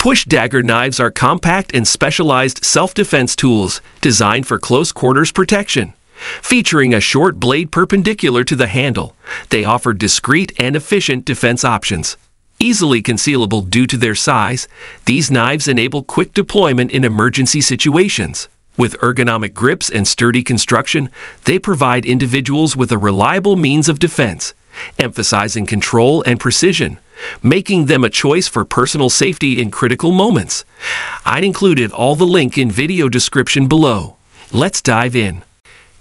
Push Dagger knives are compact and specialized self-defense tools designed for close quarters protection. Featuring a short blade perpendicular to the handle, they offer discreet and efficient defense options. Easily concealable due to their size, these knives enable quick deployment in emergency situations. With ergonomic grips and sturdy construction, they provide individuals with a reliable means of defense, emphasizing control and precision, making them a choice for personal safety in critical moments. I'd included all the link in video description below. Let's dive in.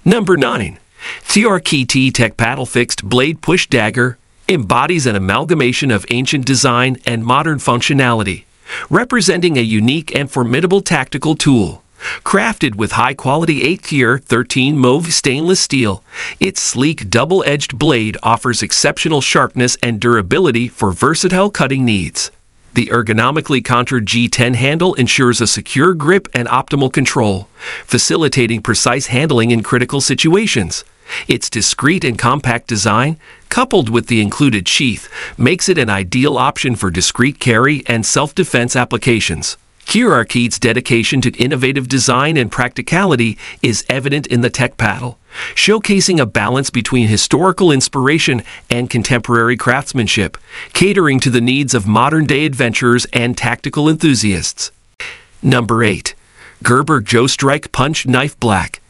Number 9. CRKT Tecpatl Fixed Blade Push Dagger embodies an amalgamation of ancient design and modern functionality, representing a unique and formidable tactical tool. Crafted with high-quality 8-tier 13 mauve stainless steel, its sleek double-edged blade offers exceptional sharpness and durability for versatile cutting needs. The ergonomically contoured G10 handle ensures a secure grip and optimal control, facilitating precise handling in critical situations. Its discreet and compact design, coupled with the included sheath, makes it an ideal option for discreet carry and self-defense applications. CRKT's dedication to innovative design and practicality is evident in the Tecpatl, showcasing a balance between historical inspiration and contemporary craftsmanship, catering to the needs of modern-day adventurers and tactical enthusiasts. Number 8. Gerber Ghostrike Punch Knife Black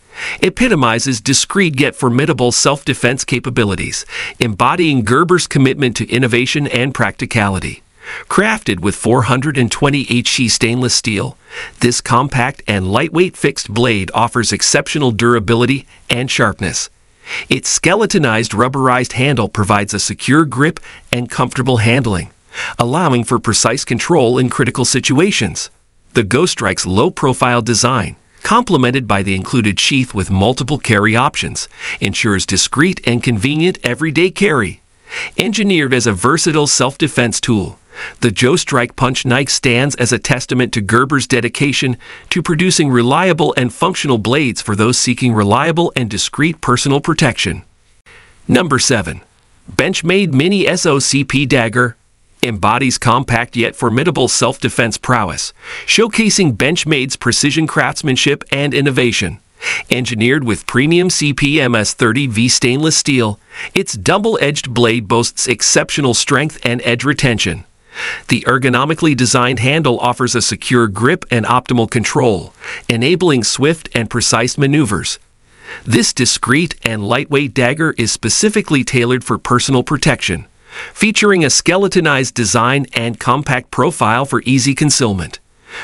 epitomizes discreet yet formidable self-defense capabilities, embodying Gerber's commitment to innovation and practicality. Crafted with 420 HE stainless steel, this compact and lightweight fixed blade offers exceptional durability and sharpness. Its skeletonized rubberized handle provides a secure grip and comfortable handling, allowing for precise control in critical situations. The Ghostrike's low-profile design, complemented by the included sheath with multiple carry options, ensures discreet and convenient everyday carry. Engineered as a versatile self-defense tool, the Ghostrike Punch Knife stands as a testament to Gerber's dedication to producing reliable and functional blades for those seeking reliable and discreet personal protection. Number 7. Benchmade Mini SOCP Dagger embodies compact yet formidable self-defense prowess, showcasing Benchmade's precision craftsmanship and innovation. Engineered with premium CPMS-30V stainless steel, its double-edged blade boasts exceptional strength and edge retention. The ergonomically designed handle offers a secure grip and optimal control, enabling swift and precise maneuvers. This discreet and lightweight dagger is specifically tailored for personal protection, featuring a skeletonized design and compact profile for easy concealment.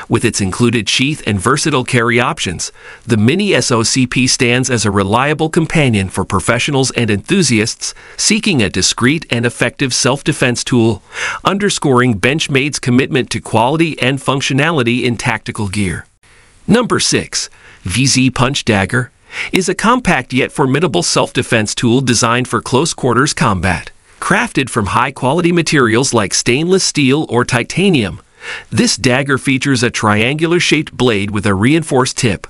With its included sheath and versatile carry options, the Mini SOCP stands as a reliable companion for professionals and enthusiasts seeking a discreet and effective self-defense tool, underscoring Benchmade's commitment to quality and functionality in tactical gear. Number 6. VZ Punch Dagger is a compact yet formidable self-defense tool designed for close-quarters combat. Crafted from high-quality materials like stainless steel or titanium, this dagger features a triangular-shaped blade with a reinforced tip,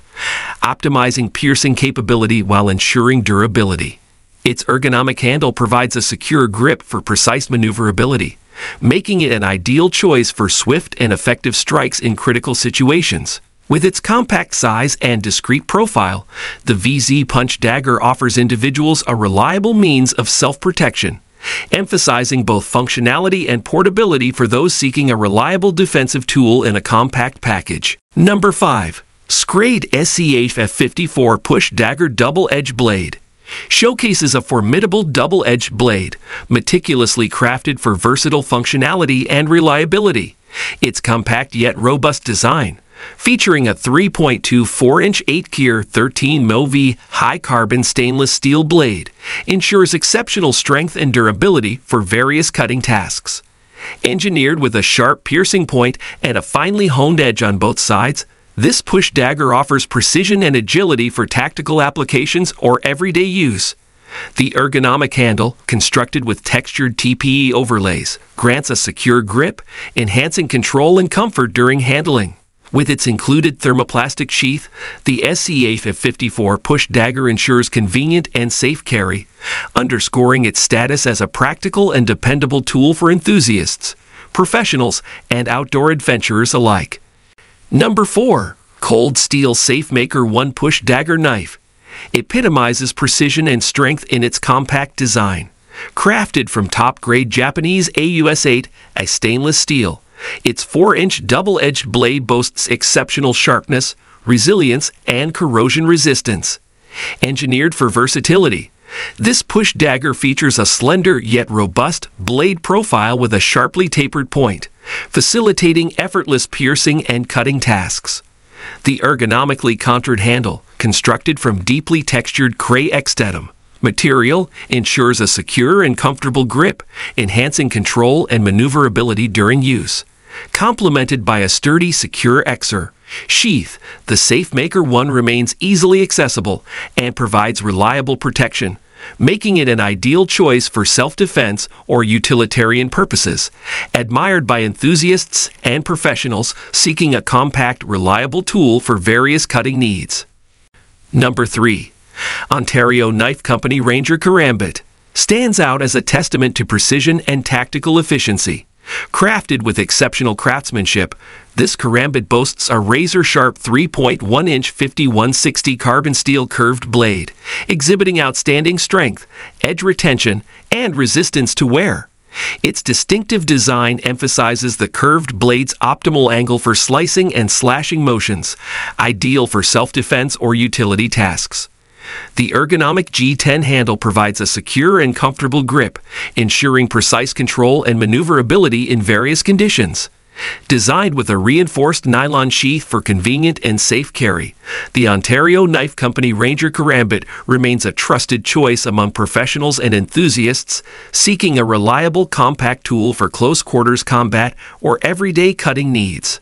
optimizing piercing capability while ensuring durability. Its ergonomic handle provides a secure grip for precise maneuverability, making it an ideal choice for swift and effective strikes in critical situations. With its compact size and discreet profile, the VZ Punch Dagger offers individuals a reliable means of self-protection, emphasizing both functionality and portability for those seeking a reliable defensive tool in a compact package. Number 5. Schrade SCH-F54 Push Dagger Double-Edged Blade showcases a formidable double-edged blade, meticulously crafted for versatile functionality and reliability. Its compact yet robust design, featuring a 3.24-inch 8-tier 13 mauve high-carbon stainless steel blade, ensures exceptional strength and durability for various cutting tasks. Engineered with a sharp piercing point and a finely honed edge on both sides, this push dagger offers precision and agility for tactical applications or everyday use. The ergonomic handle, constructed with textured TPE overlays, grants a secure grip, enhancing control and comfort during handling. With its included thermoplastic sheath, the SCH-F54 Push Dagger ensures convenient and safe carry, underscoring its status as a practical and dependable tool for enthusiasts. professionals, and outdoor adventurers alike. Number 4. Cold Steel SafeMaker 1 Push Dagger Knife. Epitomizes precision and strength in its compact design. Crafted from top-grade Japanese AUS-8, a stainless steel, its 4-inch double-edged blade boasts exceptional sharpness, resilience, and corrosion resistance. Engineered for versatility, this push dagger features a slender yet robust blade profile with a sharply tapered point, facilitating effortless piercing and cutting tasks. The ergonomically contoured handle, constructed from deeply textured cray-extatum material, ensures a secure and comfortable grip, enhancing control and maneuverability during use. Complemented by a sturdy, secure exer sheath, the SafeMaker 1 remains easily accessible and provides reliable protection, making it an ideal choice for self-defense or utilitarian purposes, admired by enthusiasts and professionals seeking a compact, reliable tool for various cutting needs. Number 3. Ontario Knife Company Ranger Kerambit stands out as a testament to precision and tactical efficiency. Crafted with exceptional craftsmanship, this Kerambit boasts a razor-sharp 3.1-inch 5160 carbon steel curved blade, exhibiting outstanding strength, edge retention, and resistance to wear. Its distinctive design emphasizes the curved blade's optimal angle for slicing and slashing motions, ideal for self-defense or utility tasks. The ergonomic G10 handle provides a secure and comfortable grip, ensuring precise control and maneuverability in various conditions. Designed with a reinforced nylon sheath for convenient and safe carry, the Ontario Knife Company Ranger Kerambit remains a trusted choice among professionals and enthusiasts seeking a reliable, compact tool for close-quarters combat or everyday cutting needs.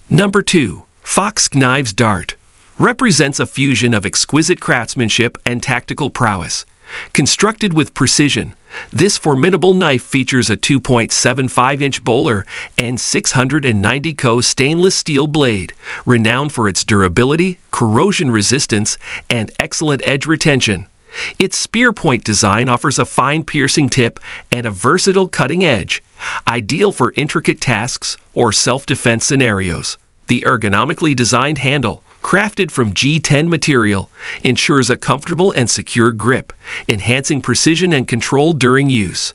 Number 2. Fox Knives Dart represents a fusion of exquisite craftsmanship and tactical prowess. Constructed with precision, this formidable knife features a 2.75-inch bowler and 690 Co stainless steel blade, renowned for its durability, corrosion resistance, and excellent edge retention. Its spear point design offers a fine piercing tip and a versatile cutting edge, ideal for intricate tasks or self-defense scenarios. The ergonomically designed handle, crafted from G10 material, ensures a comfortable and secure grip, enhancing precision and control during use.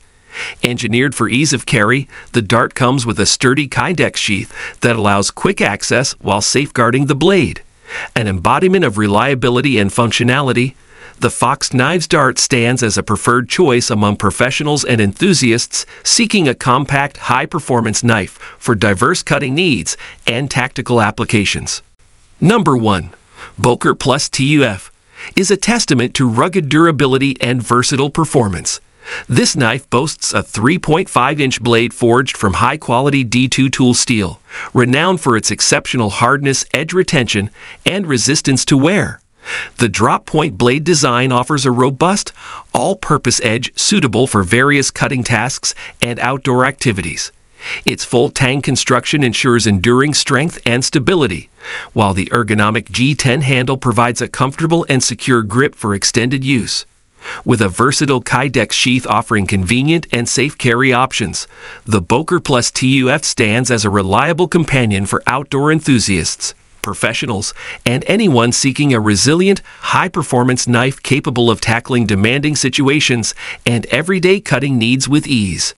Engineered for ease of carry, the dart comes with a sturdy Kydex sheath that allows quick access while safeguarding the blade. An embodiment of reliability and functionality, the Fox Knives Dart stands as a preferred choice among professionals and enthusiasts seeking a compact, high-performance knife for diverse cutting needs and tactical applications. Number 1. Boker Plus TUF is a testament to rugged durability and versatile performance. This knife boasts a 3.5-inch blade forged from high-quality D2 tool steel, renowned for its exceptional hardness, edge retention, and resistance to wear. The drop-point blade design offers a robust, all-purpose edge suitable for various cutting tasks and outdoor activities. Its full tang construction ensures enduring strength and stability, while the ergonomic G10 handle provides a comfortable and secure grip for extended use. With a versatile Kydex sheath offering convenient and safe carry options, the Boker Plus TUF stands as a reliable companion for outdoor enthusiasts, professionals, and anyone seeking a resilient, high-performance knife capable of tackling demanding situations and everyday cutting needs with ease.